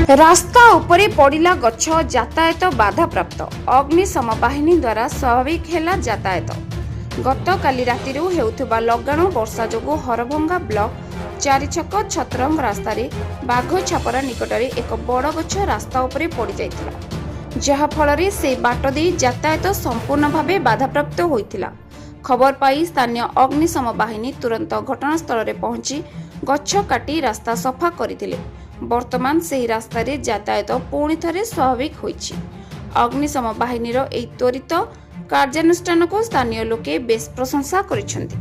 रास्ता उपरे पड़िला गछ यातायात बाधाप्राप्त अग्निशम बाहिनी द्वारा स्वाभाविक हेला यातायात। गतकाली रातिरु हेउथुबा लगाण वर्षा जोगु हरभंगा ब्लॉक चारिछक छतरंग रास्तार बाघ छापरा निकटरे एक बड़ गछ रास्ता उपरे पड़ जाइतिला, जहा फलरे से बाट दे यातायात संपूर्ण भावे बाधाप्राप्त होइतिला। खबर पाई स्थानीय अग्निशम बाहिनी तुरंत घटनास्थल में पहुंची गछ काटी रास्ता सफा करथिले। वर्तमान से रास्ता रे यातायात पुणी थरे स्वाभाविक होइछि। अग्निशम बाहिनीर एई त्वरित कार्यानुष्ठान को स्थानीय लोके बेस प्रशंसा करिसेंति।